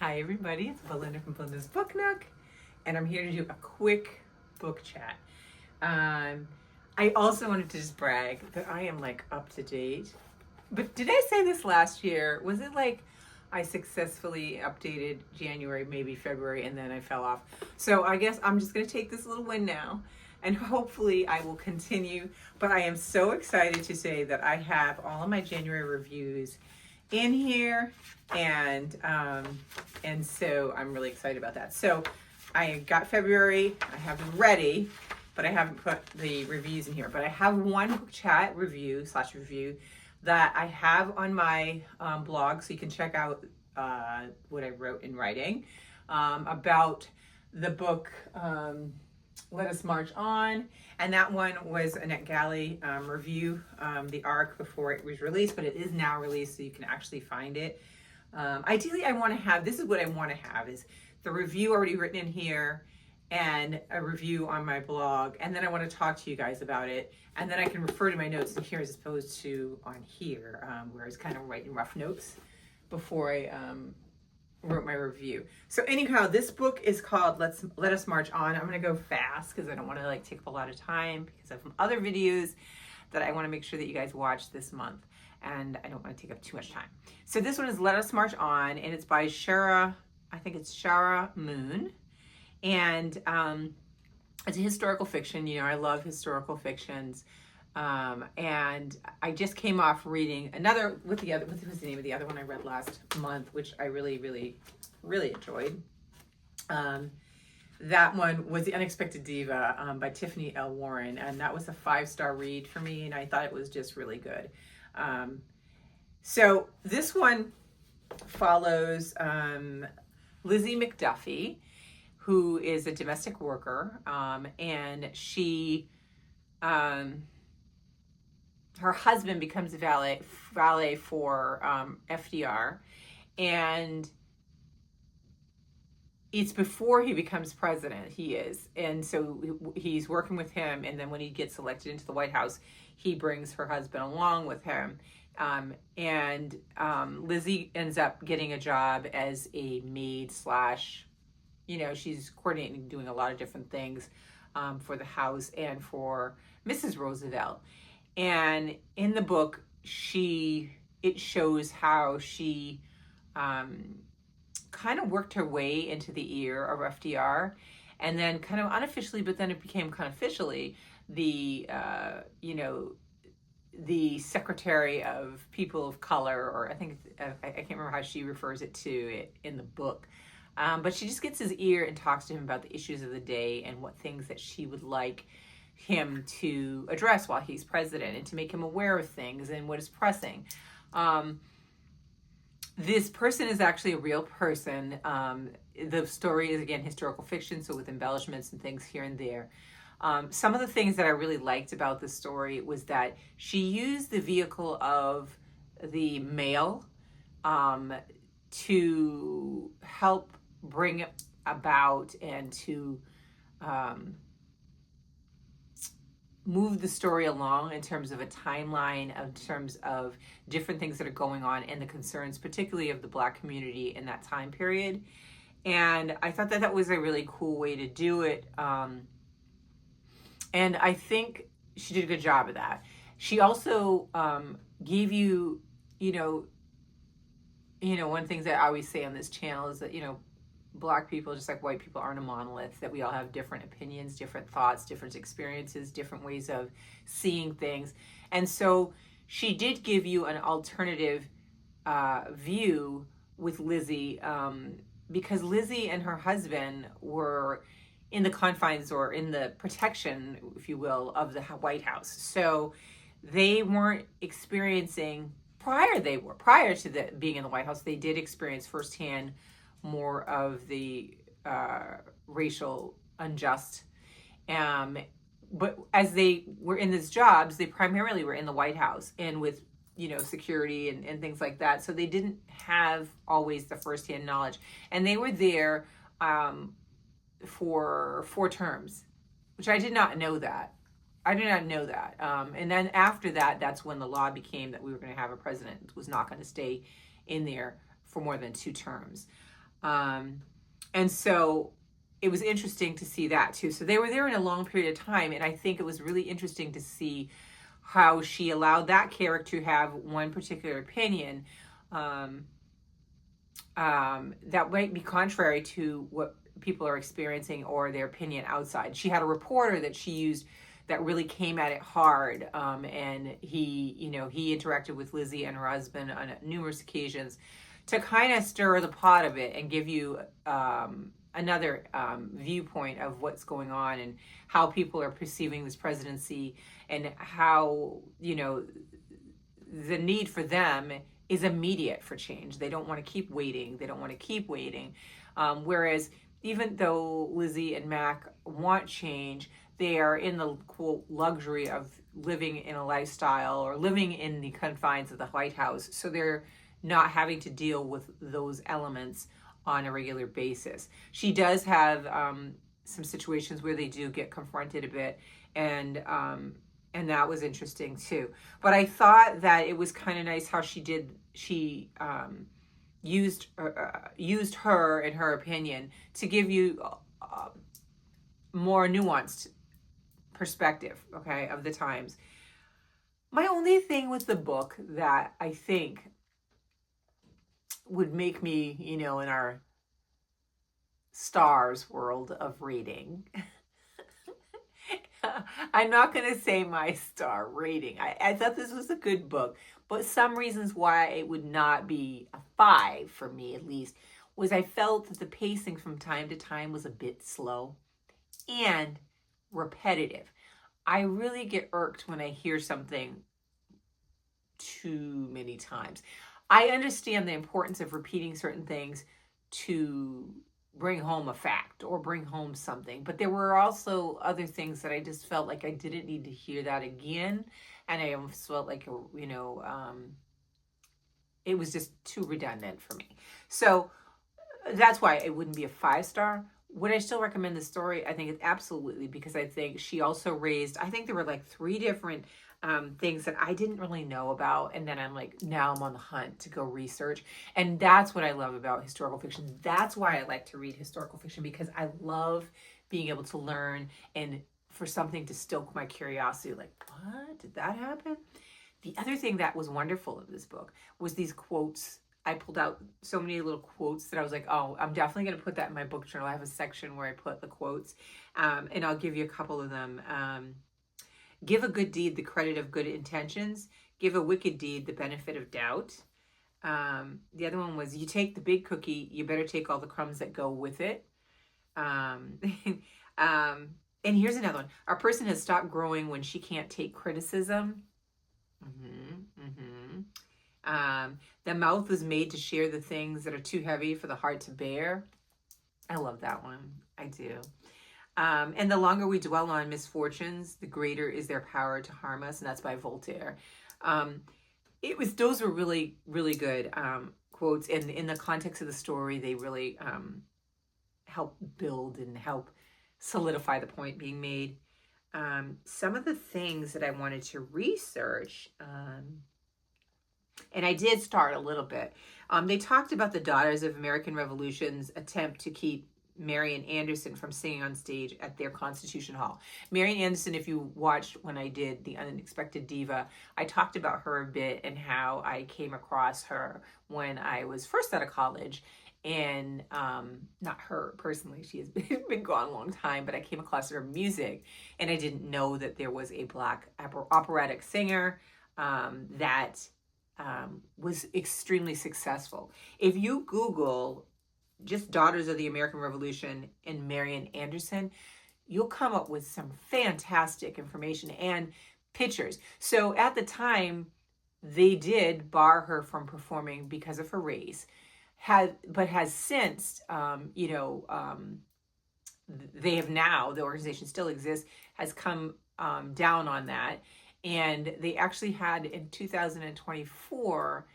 Hi everybody, it's Belinda from Belinda's Book Nook, and I'm here to do a quick book chat. I also wanted to just brag that I am like up to date. But did I say this last year? Was it like I successfully updated January, maybe February, and then I fell off? So I guess I'm just gonna take this little win now, and hopefully I will continue. But I am so excited to say that I have all of my January reviews in here, and so I'm really excited about that. So I got February, I have them ready, but I haven't put the reviews in here. But I have one book chat review that I have on my blog, so you can check out what I wrote in writing about the book Let Us March On. And that one was a NetGalley review, the arc before it was released, but it is now released, so you can actually find it. Ideally, I want to have, this is what I want to have, is the review already written in here and a review on my blog. And then I want to talk to you guys about it. And then I can refer to my notes in here as opposed to on here, where I was kind of writing rough notes before I wrote my review. So anyhow, this book is called Let Us March On. I'm gonna go fast because I don't want to like take up a lot of time because I have some other videos that I want to make sure that you guys watch this month, and I don't want to take up too much time. So this one is Let Us March On, and it's by Shara. I think it's Shara Moon, and it's a historical fiction. You know, I love historical fictions. And I just came off reading another, what was the name of the other one I read last month, which I really, really, really enjoyed. That one was The Unexpected Diva by Tiffany L. Warren, and that was a 5-star read for me, and I thought it was just really good. So this one follows Lizzie McDuffie, who is a domestic worker, and she... her husband becomes a valet for FDR, and it's before he becomes president, he is. And so he's working with him, and then when he gets elected into the White House, he brings her husband along with him. Lizzie ends up getting a job as a maid slash, you know, she's coordinating, doing a lot of different things for the House and for Mrs. Roosevelt. And in the book, it shows how she kind of worked her way into the ear of FDR, and then kind of unofficially, but then it became kind of officially the Secretary of People of Color, or I think I can't remember how she refers it to it in the book. But she just gets his ear and talks to him about the issues of the day and what things that she would like him to address while he's president, and to make him aware of things and what is pressing. This person is actually a real person. The story is, again, historical fiction, so with embellishments and things here and there. Some of the things that I really liked about the story was that she used the vehicle of the mail to help bring about and to move the story along in terms of a timeline, in terms of different things that are going on and the concerns, particularly of the Black community in that time period. And I thought that was a really cool way to do it. And I think she did a good job of that. She also gave you, one of the things that I always say on this channel is that, Black people, just like white people, aren't a monolith, that we all have different opinions, different thoughts, different experiences, different ways of seeing things. And so she did give you an alternative view with Lizzie, because Lizzie and her husband were in the confines, or in the protection, if you will, of the White House. So they weren't experiencing, prior to being in the White House, they did experience firsthand more of the racial unjust. But as they were in these jobs, they primarily were in the White House and with, security and things like that. So they didn't have always the firsthand knowledge. And they were there for 4 terms, which I did not know that. And then after that, that's when the law became that we were going to have a president who was not going to stay in there for more than 2 terms. And so it was interesting to see that too. So they were there in a long period of time, and I think it was really interesting to see how she allowed that character to have one particular opinion, um, that might be contrary to what people are experiencing or their opinion outside. She had a reporter that she used that really came at it hard, and he interacted with Lizzie and her husband on numerous occasions to kind of stir the pot of it and give you another viewpoint of what's going on and how people are perceiving this presidency, and how the need for them is immediate for change. They don't want to keep waiting. They don't want to keep waiting. Whereas even though Lizzie and Mac want change, they are in the quote luxury of living in a lifestyle or living in the confines of the White House. So they're not having to deal with those elements on a regular basis. She does have some situations where they do get confronted a bit, and that was interesting too. But I thought that it was kind of nice how she used her and her opinion to give you more nuanced perspective, okay, of the times. My only thing with the book that I think would make me, in our stars world of reading, I'm not going to say my star rating. I thought this was a good book, but some reasons why it would not be a 5 for me, at least, was I felt that the pacing from time to time was a bit slow and repetitive. I really get irked when I hear something too many times. I understand the importance of repeating certain things to bring home a fact or bring home something, but there were also other things that I just felt like I didn't need to hear that again, and I almost felt like it was just too redundant for me. So that's why it wouldn't be a 5-star. Would I still recommend the story? I think it's absolutely, because I think she also raised, I think there were like 3 different things that I didn't really know about. And then now I'm on the hunt to go research. And that's what I love about historical fiction. That's why I like to read historical fiction, because I love being able to learn and for something to stoke my curiosity. Like, what? Did that happen? The other thing that was wonderful in this book was these quotes. I pulled out so many little quotes that I was like, oh, I'm definitely going to put that in my book journal. I have a section where I put the quotes, and I'll give you a couple of them. Give a good deed the credit of good intentions. Give a wicked deed the benefit of doubt. The other one was, you take the big cookie, you better take all the crumbs that go with it. And here's another one. Our person has stopped growing when she can't take criticism. The mouth was made to share the things that are too heavy for the heart to bear. I love that one. I do. And the longer we dwell on misfortunes, the greater is their power to harm us. And that's by Voltaire. Those were really, really good quotes. And in the context of the story, they really help build and help solidify the point being made. Some of the things that I wanted to research, and I did start a little bit. They talked about the Daughters of American Revolution's attempt to keep Marian Anderson from singing on stage at their Constitution Hall. Marian Anderson, if you watched when I did The Unexpected Diva, I talked about her a bit and how I came across her when I was first out of college. And not her personally, she has been gone a long time, but I came across her music, and I didn't know that there was a Black operatic singer that was extremely successful. If you Google just Daughters of the American Revolution and Marian Anderson, you'll come up with some fantastic information and pictures. So at the time, they did bar her from performing because of her race, but has since, they have now, the organization still exists, has come down on that. And they actually had in 2024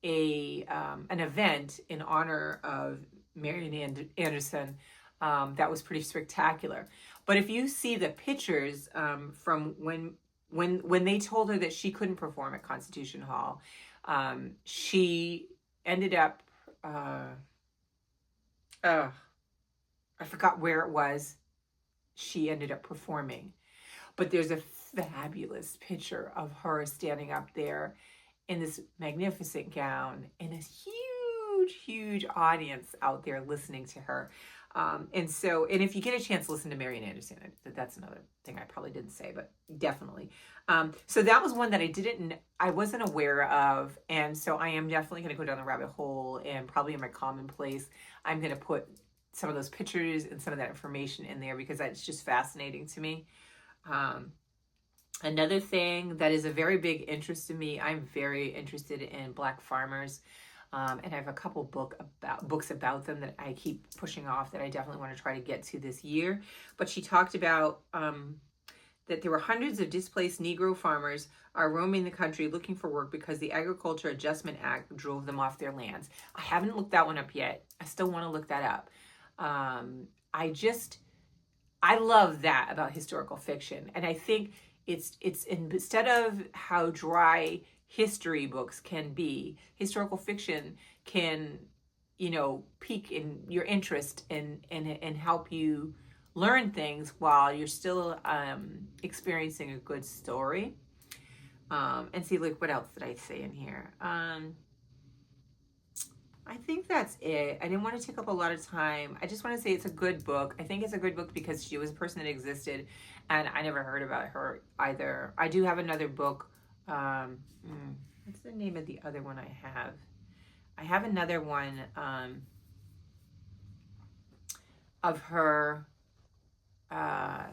an event in honor of Marian Anderson that was pretty spectacular. But if you see the pictures from when they told her that she couldn't perform at Constitution Hall, she ended up I forgot where it was she ended up performing. But there's a fabulous picture of her standing up there in this magnificent gown and a huge audience out there listening to her. And if you get a chance, listen to Marian Anderson. That's another thing I probably didn't say, but definitely. So that was one that I wasn't aware of. And so I am definitely going to go down the rabbit hole, and probably in my commonplace, I'm going to put some of those pictures and some of that information in there because that's just fascinating to me. Another thing that is a very big interest to me, I'm very interested in Black farmers. And I have a couple books about them that I keep pushing off that I definitely want to try to get to this year. But she talked about that there were hundreds of displaced Negro farmers are roaming the country looking for work because the Agriculture Adjustment Act drove them off their lands. I haven't looked that one up yet. I still want to look that up. I love that about historical fiction. And I think it's instead of how dry history books can be, historical fiction can, pique in your interest and help you learn things while you're still experiencing a good story. And see, like, what else did I say in here? I think that's it. I didn't want to take up a lot of time. I just want to say it's a good book. I think it's a good book because she was a person that existed, and I never heard about her either. I do have another book. What's the name of the other one I have? I have another one of her. Oh,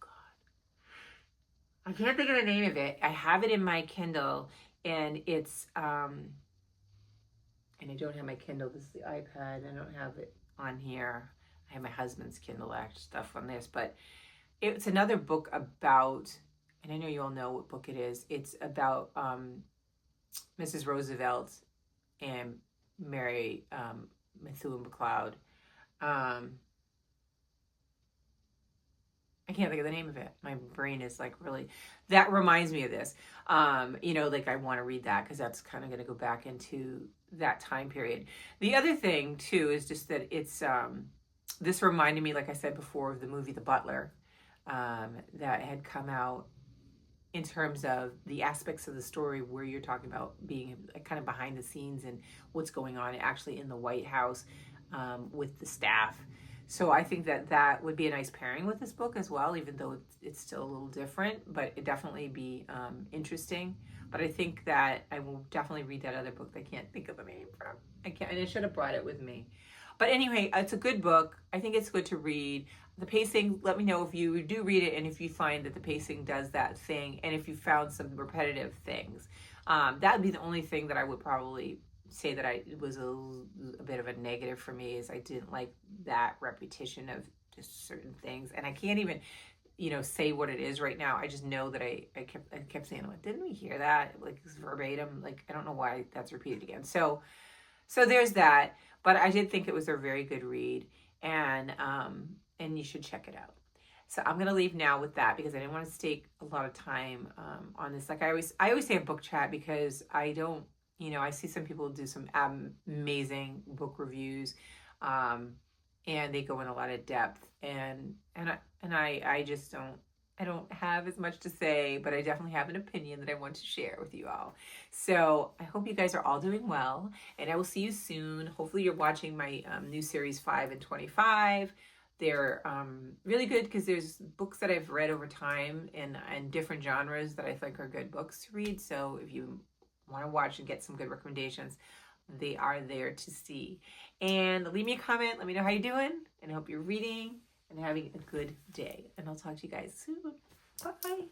God. I can't think of the name of it. I have it in my Kindle, and it's... and I don't have my Kindle. This is the iPad. I don't have it on here. I have my husband's Kindle stuff on this, but it's another book about, and I know you all know what book it is. It's about Mrs. Roosevelt and Mary Methuen McLeod. I can't think of the name of it. My brain is like really, that reminds me of this. Like I want to read that because that's kind of going to go back into that time period. The other thing too is just that it's, this reminded me, like I said before, of the movie The Butler that had come out in terms of the aspects of the story where you're talking about being kind of behind the scenes and what's going on actually in the White House with the staff. So I think that would be a nice pairing with this book as well, even though it's still a little different, but it'd definitely be interesting. But I think that I will definitely read that other book that I can't think of the name from. And I should have brought it with me. But anyway, it's a good book. I think it's good to read. The pacing, let me know if you do read it and if you find that the pacing does that thing and if you found some repetitive things. That would be the only thing that I would probably say that it was a bit of a negative for me, is I didn't like that repetition of just certain things. And I can't even, say what it is right now. I just know that I kept saying, like, didn't we hear that? Like, verbatim. Like, I don't know why that's repeated again. So there's that. But I did think it was a very good read, and you should check it out. So I'm gonna leave now with that because I didn't want to take a lot of time on this. Like I always say a book chat because I don't, I see some people do some amazing book reviews, and they go in a lot of depth, and I just don't. I don't have as much to say, but I definitely have an opinion that I want to share with you all. So I hope you guys are all doing well, and I will see you soon. Hopefully you're watching my new series 5 and 25. They're really good because there's books that I've read over time in different genres that I think are good books to read. So if you want to watch and get some good recommendations, they are there to see. And leave me a comment. Let me know how you're doing, and I hope you're reading and having a good day. And I'll talk to you guys soon. Bye.